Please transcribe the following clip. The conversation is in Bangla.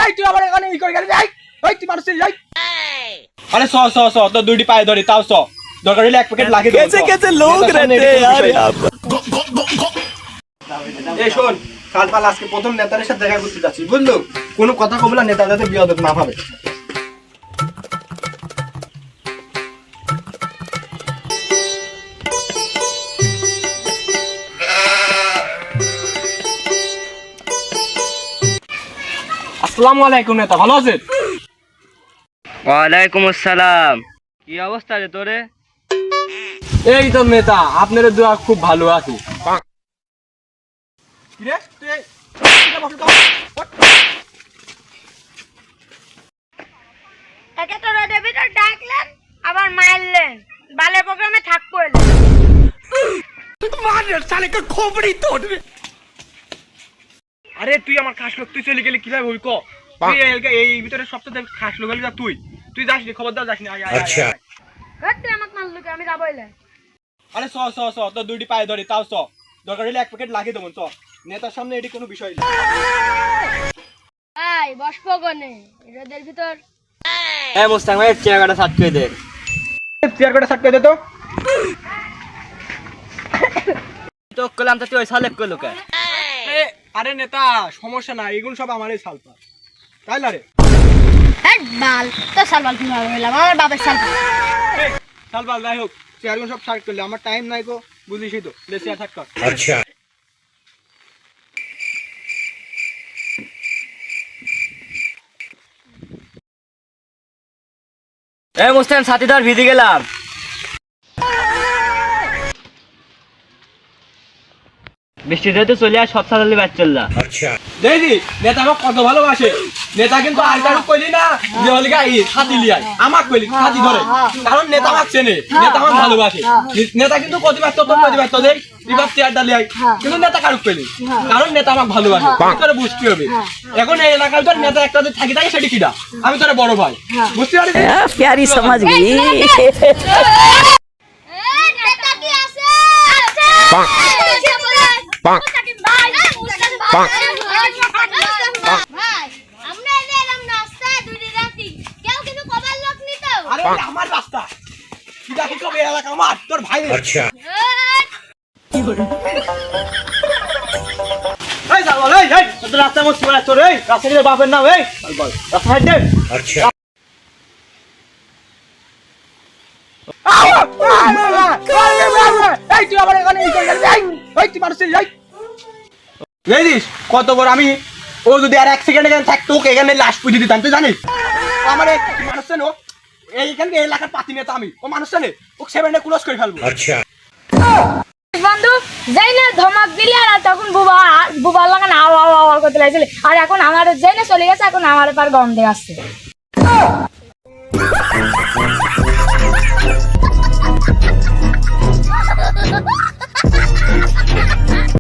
এই তুই আমার এখানে ই করে গেলি যাই ওই তুই মানুষ যাই আরে স স স তো দুইটি পায়ে ধরি তাও স দরকার হলে এক প্যাকেট লাগিয়ে দেব कैसे कैसे लोग रहते हैं यार यहां पर এই শোন কাল পাল আজকে প্রথম নেতার সাথে দেখা করতে যাচ্ছি বুঝলো কোনো কথা কবলা নেতা যাতে বিয়াদত না পাবে আসসালামু আলাইকুম নেতা ভালো আছেন ওয়ালাইকুম আসসালাম কি অবস্থা রে তোরে এই তো নেতা আপনার দোয়া খুব ভালো আছে কি রে তুই এটা বসে দাও একে তো রোদে ভিতর ডাকলেন আবার মারলেন বালে প্রোগ্রামে থাকবো মার সালে কা খোপড়ি তোড় আরে তুই আমার খাস লোক তুই চলে গেলি কিভাবে হই ক তুই এই ভিতরে সবচেয়ে খাস লোক হলি তুই তুই যাস নি খবরদার যাস নি আচ্ছা তুই আমাকে মারলু আমি যাবইলে আরে স স স তো দুইটি পায়ে ধরি তাও স দরকার হলে এক প্যাকেট লাগিয়ে দেবো চ নেতার সামনে এটি কোনো বিষয় না এই বসবো কোনে রোদের ভিতর এ মুস্তাক ভাই চেয়ারটা সাত করে দে চেয়ার করে সাট করে দে তো কলাম তো তুই সালেক কইলো কে আরে নেতা সমস্যা না এগুলো সব আমারই সালপা তাই না রে হেড বাল তো সালবাল কিভাবে হইলাম আমার বাবার সালবাল সালবাল যাই হোক চেয়ারগুলো সব সাট করলে আমার টাইম নাই গো বুঝিসই তো লে চেয়ার সাট কর আচ্ছা এ মুস্তাক সাথীদার ভিদি গেলাম বৃষ্টি তো চলে আর সব সালালি বাদ চললা আচ্ছা দেখি নেতা আমাকে কত ভালোবাসে নেতা কিন্তু আর কারো কইলি না যে হলি গাই ছাতি লিয়াই আমাকে কইলি ছাতি ধরে কারণ নেতা আমাকে চেনে নেতা আমাকে ভালোবাসে নেতা কিন্তু প্রতিবার তোদের বিভাগ চেয়ারটা লিয়াই কিন্তু নেতা কারো কইলি কারণ নেতা আমাকে ভালোবাসে তোরে বুঝতে হবে এখন এই এলাকায় তোর নেতা একটা যদি থাকি থাকে সেটি কিডা আমি তোর বড় ভাই বুঝতে পারছিস प्यारी समझ गई নেতা কি আছে ভাই আমরা এলাম নাস্তা দুই রাতি কেউ কিন্তু কবার লোক নিত আরে আমার রাস্তা কিডা কি কবে এলাকা আমার তোর ভাই আচ্ছা এই যাও এই তোর রাস্তা মত চলে তোর এই রাস্তা দিয়ে বাপের নাম এই বল রাস্তা হাইট দে আচ্ছা এই তুই আবার এখানে ই করে গেলি এই তুই মানুষ যাই দেখিস কত বড় আমি ও যদি আর এক সেকেন্ড এখানে থাকতো ওকে এখানে লাশ পুঁজি দিতাম তুই জানিস আমার মানুষ জানো এইখান থেকে এলাকার পাতি নেতা আমি ও মানুষ জানে ওকে সেভেনে ক্লোজ করে ফেলবো আচ্ছা বন্ধু যাই না ধমক দিলি আর তখন বুবা লাগান আওয়া করতে লাগছিল আর এখন আমার যাই না চলে গেছে এখন আমার পার গন্ধে আসছে